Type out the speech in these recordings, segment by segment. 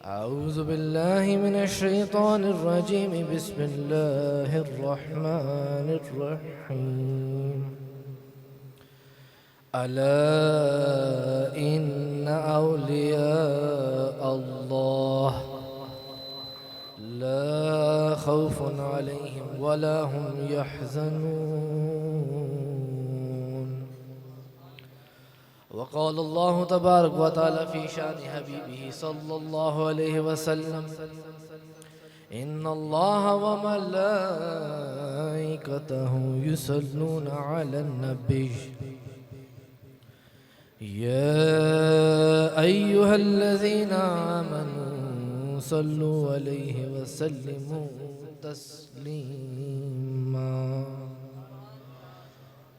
أعوذ بالله من الشيطان الرجيم. بسم الله الرحمن الرحيم. ألا إن أولياء الله لا خوف عليهم ولا هم يحزنون. وقال الله تبارك وتعالى في شأن حبيبه صلى الله عليه وسلم: إن الله وملائكته يصلون على النبي يا أيها الذين آمنوا صلوا عليه وسلموا تسليما.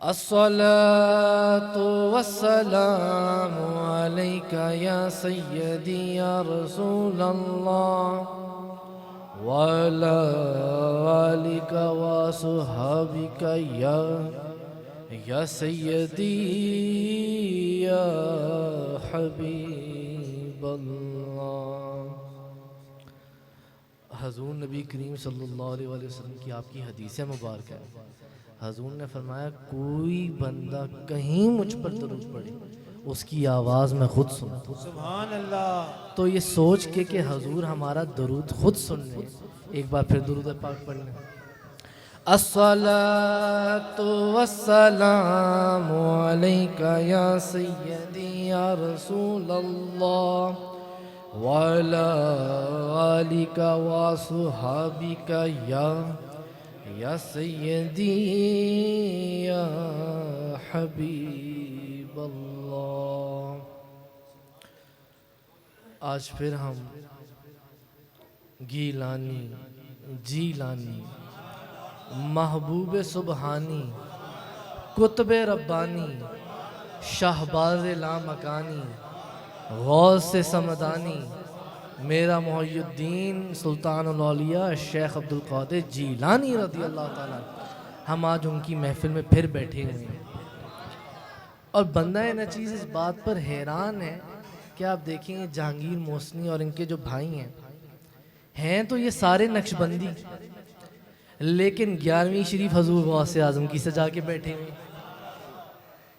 الصلاة والسلام عليك يا سيدي يا رسول الله وعلى آلك وصحبك یا سیدی یا حبیب اللہ. حضور نبی کریم صلی اللہ علیہ وسلم کی آپ کی حدیث مبارک ہے. حضور نے فرمایا کوئی بندہ کہیں مجھ پر درود پڑھے اس کی آواز میں خود سنتا ہوں. سبحان اللہ. تو یہ سوچ کے کہ حضور ہمارا درود خود سن لیں، ایک بار پھر درود پاک پڑھ لیں. الصلاة والسلام عليك يا سيدي يا رسول الله وعلى آلك وصحبك يا سيدي يا حبيب الله. آج پھر ہم گیلانی جیلانی محبوب سبحانی قطب ربانی شہباز لامکانی غوث سمدانی میرا محی الدین سلطان الاولیاء شیخ عبدالقادر جیلانی رضی اللہ تعالیٰ، ہم آج ان کی محفل میں پھر بیٹھے ہوئے ہیں. اور بندہ نچیز اس بات پر حیران ہے کہ آپ دیکھیں گے جہانگیر محسنی اور ان کے جو بھائی ہیں تو یہ سارے نقشبندی، لیکن 11ویں شریف حضور غوث اعظم کی سجا کے بیٹھے ہوئے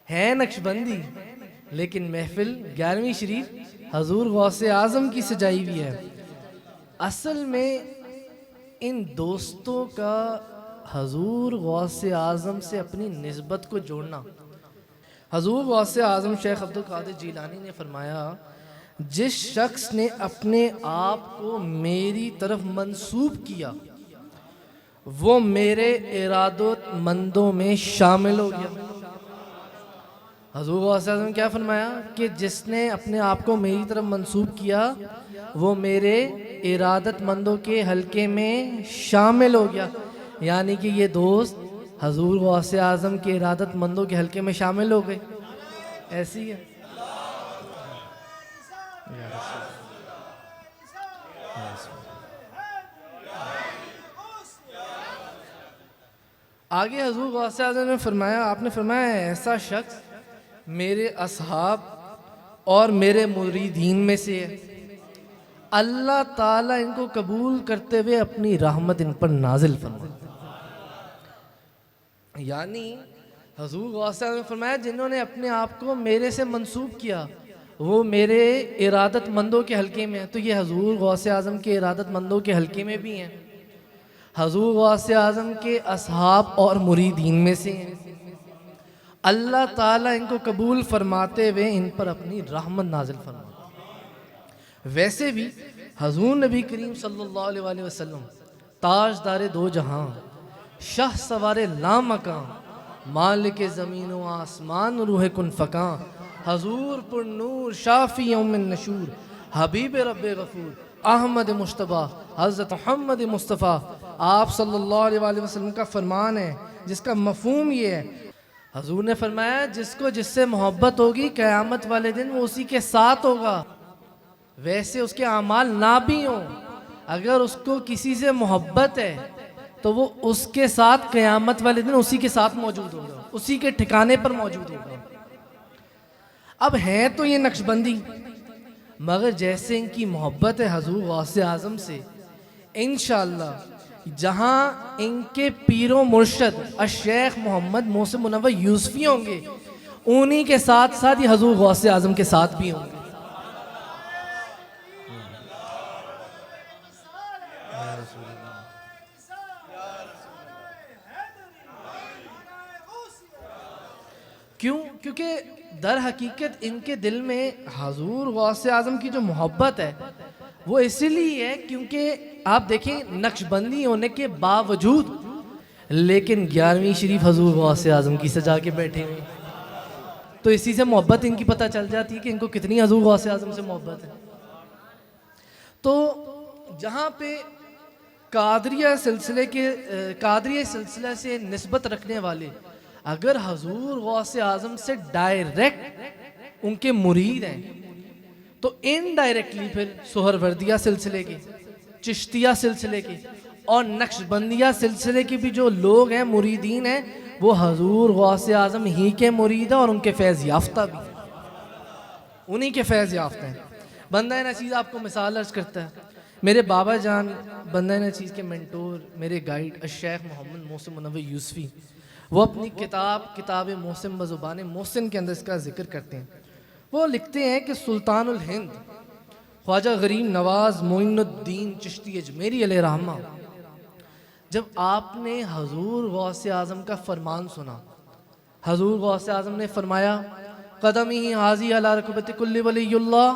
ہیں. نقشبندی لیکن محفل 11ویں شریف حضور غوث اعظم کی سجائی ہوئی ہے. اصل میں ان دوستوں کا حضور غوث اعظم سے اپنی نسبت کو جوڑنا. حضور غوث اعظم شیخ عبدالقادر جیلانی نے فرمایا جس شخص نے اپنے آپ کو میری طرف منسوب کیا وہ میرے ارادت مندوں میں شامل ہو گیا. حضور غوث اعظم کیا فرمایا کہ جس نے اپنے آپ کو میری طرف منسوب کیا وہ میرے ارادت مندوں کے حلقے میں شامل ہو گیا. یعنی کہ یہ دوست حضور غوث اعظم کے ارادت مندوں کے حلقے میں شامل ہو گئے. ایسی ہے. آگے حضور غوث اعظم نے فرمایا، آپ نے فرمایا ایسا شخص میرے اصحاب اور میرے مریدین میں سے ہے، اللہ تعالیٰ ان کو قبول کرتے ہوئے اپنی رحمت ان پر نازل فرمائے. یعنی حضور غوث اعظم نے فرمایا جنہوں نے اپنے آپ کو میرے سے منسوب کیا وہ میرے ارادت مندوں کے حلقے میں ہیں. تو یہ حضور غوث اعظم کے ارادت مندوں کے حلقے میں بھی ہیں، حضور غوث اعظم کے اصحاب اور مریدین میں سے ہیں. اللہ تعالیٰ ان کو قبول فرماتے ہوئے ان پر اپنی رحمت نازل فرماتے. ویسے بھی حضور نبی کریم صلی اللہ علیہ وسلم تاجدار دو جہاں شاہ سوار لامکاں مالک زمین و آسمان روح کن فکاں حضور پر نور شافی یوم النشور حبیب رب غفور احمد مشتبہ حضرت محمد مصطفیٰ آپ صلی اللہ علیہ وسلم کا فرمان ہے جس کا مفہوم یہ ہے. حضور نے فرمایا جس کو جس سے محبت ہوگی قیامت والے دن وہ اسی کے ساتھ ہوگا. ویسے اس کے اعمال نہ بھی ہوں، اگر اس کو کسی سے محبت ہے تو وہ اس کے ساتھ قیامت والے دن اسی کے ساتھ موجود ہوگا، اسی کے ٹھکانے پر موجود ہوگا. اب ہیں تو یہ نقشبندی، مگر جیسے ان کی محبت ہے حضور غوث اعظم سے، انشاءاللہ جہاں ان کے پیر و مرشد الشیخ محمد محسن منور یوسفی ہوں گے، انہی کے ساتھ ساتھ یہ حضور غوث اعظم کے ساتھ بھی ہوں گے۔ کیوں؟ کیونکہ در حقیقت ان کے دل میں حضور غوث اعظم کی جو محبت ہے وہ اسی لیے ہے کیونکہ آپ دیکھیں نقش بندی ہونے کے باوجود لیکن 11ویں شریف حضور غوث اعظم کی سجا کے بیٹھے ہوئے، تو اسی سے محبت ان کی پتہ چل جاتی ہے کہ ان کو کتنی حضور غوث اعظم سے محبت ہے۔ تو جہاں پہ قادریہ سلسلے سے نسبت رکھنے والے اگر حضور غوث اعظم سے ڈائریکٹ ان کے مرید ہیں تو انڈائریکٹلی پھر سہروردیہ سلسلے کے، چشتیہ سلسلے کے اور نقش بندیہ سلسلے کے بھی جو لوگ ہیں، مریدین ہیں، وہ حضور غوث اعظم ہی کے مرید ہیں اور ان کے فیض یافتہ بھی، انہی کے فیض یافتہ ہیں۔ بندہ نچیز آپ کو مثال عرض کرتا ہے، میرے بابا جان بندہ نچیز کے منٹور، میرے گائیڈ الشیخ محمد محسن منور یوسفی، وہ اپنی کتاب محسن بزبان محسن کے اندر اس کا ذکر کرتے ہیں۔ وہ لکھتے ہیں کہ سلطان الہند خواجہ غریب نواز معین الدین چشتی اجمیری علیہ رحمہ جب آپ نے حضور غوث اعظم کا فرمان سنا، حضور غوث اعظم نے فرمایا قدمی حاضی علی رکبت کل ولی اللہ،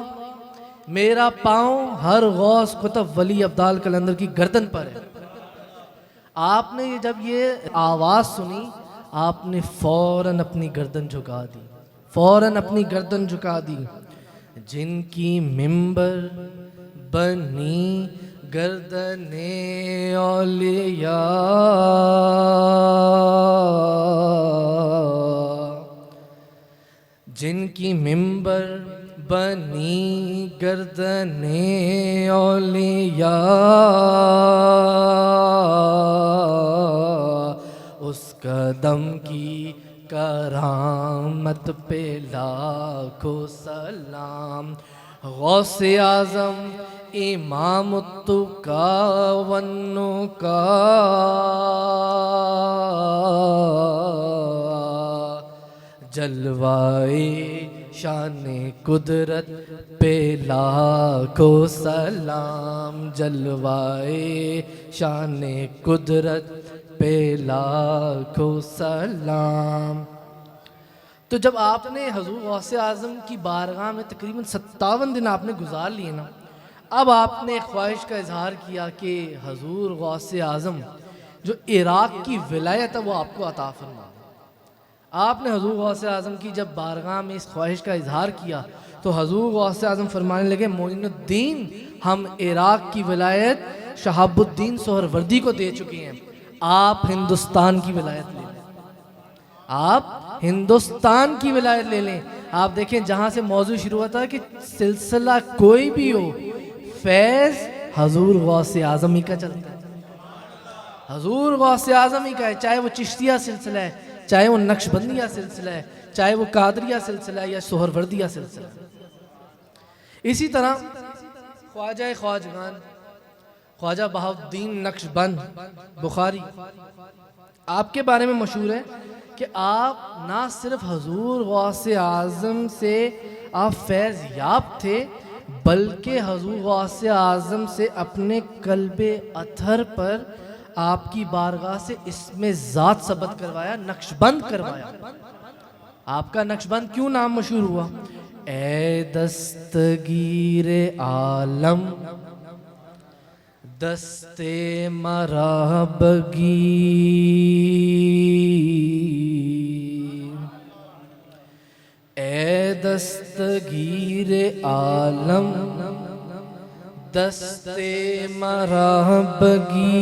میرا پاؤں ہر غوث قطب ولی ابدال کلندر کی گردن پر ہے۔ آپ نے جب یہ آواز سنی آپ نے فوراً اپنی گردن جھکا دی، فوراً اپنی گردن جھکا دی۔ جن کی ممبر بنی گردن اولیاء، جن کی ممبر بنی گردن اولیاء، اس قدم کی کرامت پہ لاکھوں سلام۔ غوث اعظم امام التقا والنقا، جلوائے شان قدرت پہ لاکھوں سلام، جلوائے شان قدرت پہ لاکھوں سلام۔ تو جب آپ نے حضور غوث اعظم کی بارگاہ میں تقریباً 57 دن آپ نے گزار لیے نا، اب آپ نے ایک خواہش کا اظہار کیا کہ حضور غوث اعظم جو عراق کی ولایت ہے وہ آپ کو عطا فرما۔ آپ نے حضور غوث اعظم کی جب بارگاہ میں اس خواہش کا اظہار کیا تو حضور غوث اعظم فرمانے لگے معین الدین، ہم عراق کی ولایت شہاب الدین سہروردی کو دے چکے ہیں، آپ ہندوستان کی ولایت لے لیں، آپ ہندوستان کی ولایت لے لیں۔ آپ دیکھیں جہاں سے موضوع شروع ہوتا ہے کہ سلسلہ کوئی بھی ہو فیض حضور غوث اعظم ہی کا چلتا ہے، حضور غوث اعظم ہی کا ہے، چاہے وہ چشتیہ سلسلہ ہے، چاہے وہ نقش بندیہ سلسلہ ہے، چاہے وہ قادریہ سلسلہ ہے یا سہروردیہ سلسلہ ہے۔ اسی طرح خواجہ خواجگان خواجہ بہاؤالدین نقش بند بخاری، آپ کے بارے میں مشہور ہے کہ آپ نہ صرف حضور غوث اعظم سے آپ فیض یاب تھے بلکہ حضور غوث اعظم سے اپنے قلب اطہر پر آپ کی بارگاہ سے اسم ذات ثبت کروایا، نقش بند کروایا۔ آپ کا نقش بند کیوں نام مشہور ہوا؟ اے دستگیر عالم دست مرابگی، اے دستگیر عالم دست مرابگی،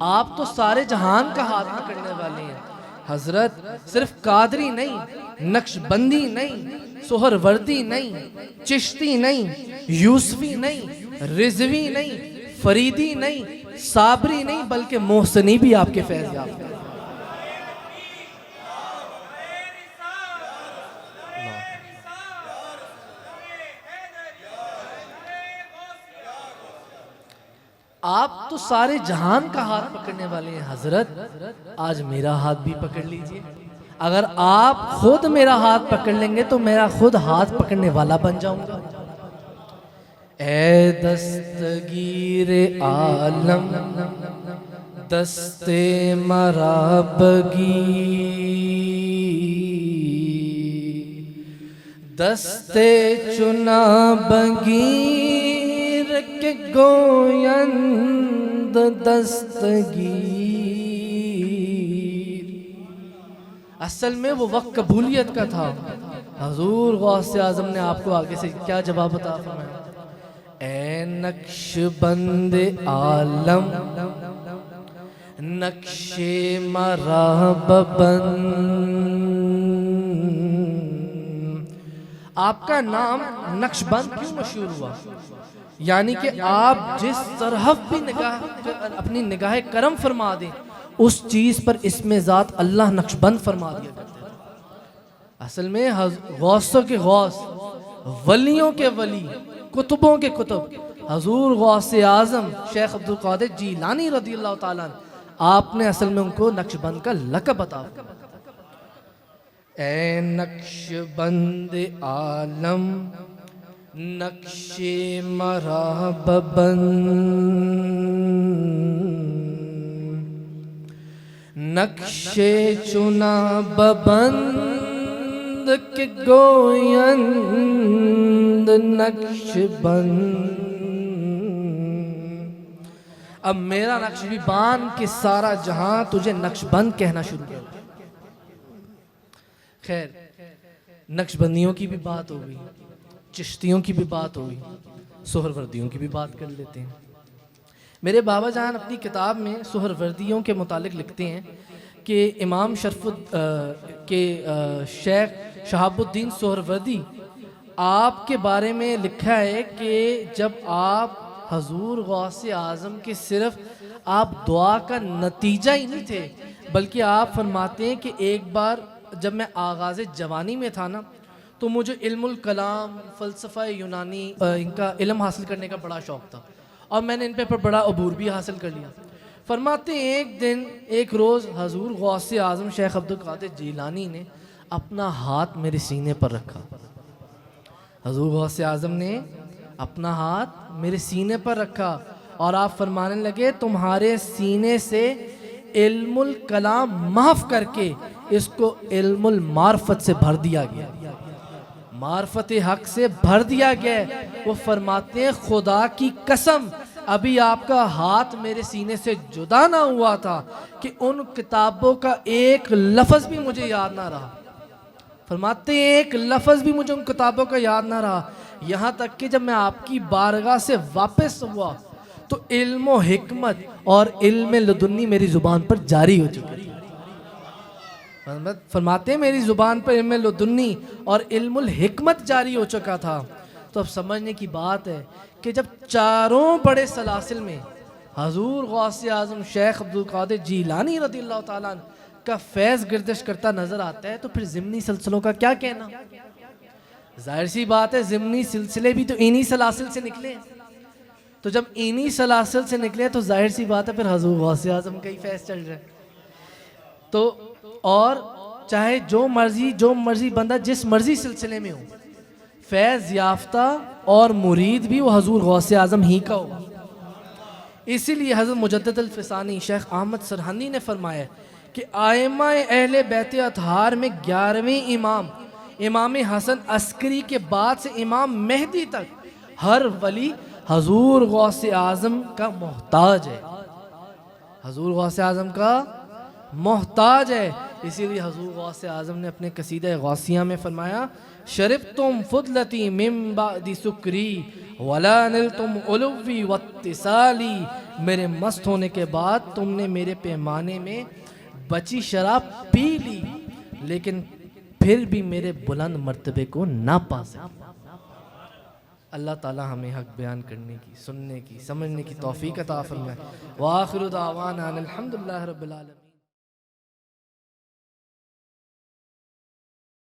آپ تو سارے جہان کا ہاتھ پکڑنے والے ہیں حضرت، صرف قادری نہیں، نقش بندی نہیں، سہروردی نہیں، چشتی نہیں، یوسفی نہیں، رضوی نہیں، فریدی نہیں، صابری نہیں، بلکہ محسنی بھی آپ کے فیض یافتہ ہیں۔ آپ تو سارے جہان کا ہاتھ پکڑنے والے ہیں حضرت، آج میرا ہاتھ بھی پکڑ لیجئے۔ اگر آپ خود میرا ہاتھ پکڑ لیں گے تو میرا خود ہاتھ پکڑنے والا بن جاؤں گا۔ اے دستگیر عالم دست مرابگی، دست چنا بگیر کے گویند دستگیر۔ اصل میں وہ وقت قبولیت کا تھا۔ حضور غوث اعظم نے آپ کو آگے سے کیا جواب عطا فرمایا؟ اے نقش بند عالم نقش مرحب بند، آپ کا نام نقش بند کیوں مشہور ہوا؟ یعنی کہ آپ جس طرف بھی اپنی نگاہ کرم فرما دیں اس چیز پر اسم ذات اللہ نقش بند فرما دیا کرتے تھے۔ اصل میں غوثوں کے غوث، ولیوں کے ولی، کتبوں کے کتب حضور غوث اعظم شیخ عبدالقادر جیلانی رضی اللہ تعالیٰ عنہ، آپ نے اصل میں ان کو نقش بند کا لقب عطا فرمایا۔ اے نقش بند عالم نقش مرحب بند، نقش چنا ببند کے گویند نقش بند۔ اب میرا نقش بھی بان کہ سارا جہاں تجھے نقش بند کہنا شروع کر۔ خیر، نقش بندیوں کی بھی بات ہو گئی، چشتیوں کی بھی بات ہو گئی، سہروردیوں کی بھی بات کر لیتے ہیں۔ میرے بابا جان اپنی کتاب میں سہروردیوں کے متعلق لکھتے ہیں کہ امام شیخ شہاب الدین سہروردی آپ کے بارے میں لکھا ہے کہ جب آپ حضور غوث اعظم کے صرف آپ دعا کا نتیجہ ہی نہیں تھے، بلکہ آپ فرماتے ہیں کہ ایک بار جب میں آغاز جوانی میں تھا نا تو مجھے علم الکلام، فلسفہ یونانی، ان کا علم حاصل کرنے کا بڑا شوق تھا اور میں نے ان پہ بڑا عبور بھی حاصل کر لیا۔ فرماتے ہیں ایک روز حضور غوث اعظم شیخ عبدالقادر جیلانی نے اپنا ہاتھ میرے سینے پر رکھا۔ حضور غوث اعظم نے اپنا ہاتھ میرے سینے پر رکھا اور آپ فرمانے لگے تمہارے سینے سے علم الکلام محو کر کے اس کو علم المعرفت سے بھر دیا گیا، معرفت حق سے بھر دیا گیا۔ وہ فرماتے ہیں خدا کی قسم ابھی آپ کا ہاتھ میرے سینے سے جدا نہ ہوا تھا کہ ان کتابوں کا ایک لفظ بھی مجھے یاد نہ رہا۔ فرماتے ہیں ایک لفظ بھی مجھے ان کتابوں کا یاد نہ رہا، یہاں تک کہ جب میں آپ کی بارگاہ سے واپس ہوا تو علم و حکمت اور علم لدنی میری زبان پر جاری ہو چکا تھا۔ فرماتے ہیں میری زبان پر علم لدنی اور علم الحکمت جاری ہو چکا تھا۔ تو اب سمجھنے کی بات ہے کہ جب چاروں بڑے سلاسل میں حضور غوث اعظم شیخ عبدالقادر جیلانی رضی اللہ تعالیٰ عنہ کا فیض گردش کرتا نظر آتا ہے تو پھر ضمنی سلسلوں کا کیا کہنا؟ ظاہر سی بات ہے ضمنی سلسلے بھی تو انہی سلاسل سے نکلے، تو جب انہی سلاسل سے نکلے تو ظاہر سی بات ہے پھر حضور غوث اعظم کا ہی فیض چل رہا ہے۔ تو اور چاہے جو مرضی بندہ جس مرضی سلسلے میں ہو، فیض یافتہ اور مرید بھی وہ حضور غوث اعظم ہی کا ہو۔ اسی لیے حضرت مجدد الفسانی شیخ احمد سرہندی نے فرمایا کہ ائمہ اہل بیت اطہار میں 11ویں امام حسن عسکری کے بعد سے امام مہدی تک ہر ولی حضور غوث اعظم کا محتاج ہے، حضور غوث اعظم کا محتاج ہے۔ اسی لیے حضور غوث اعظم نے اپنے قصیدہ غوثیہ میں فرمایا شربتم فضلتی من بعد سکری ولا نلتم علوی واتصالی، میرے مست ہونے کے بعد تم نے میرے پیمانے میں بچی شراب پی لی لیکن پھر بھی میرے بلند مرتبے کو نہ پا سکے۔ اللہ تعالی ہمیں حق بیان کرنے کی، سننے کی، سمجھنے کی توفیق عطا فرمائے۔ وآخر دعوانا الحمدللہ رب العالمین۔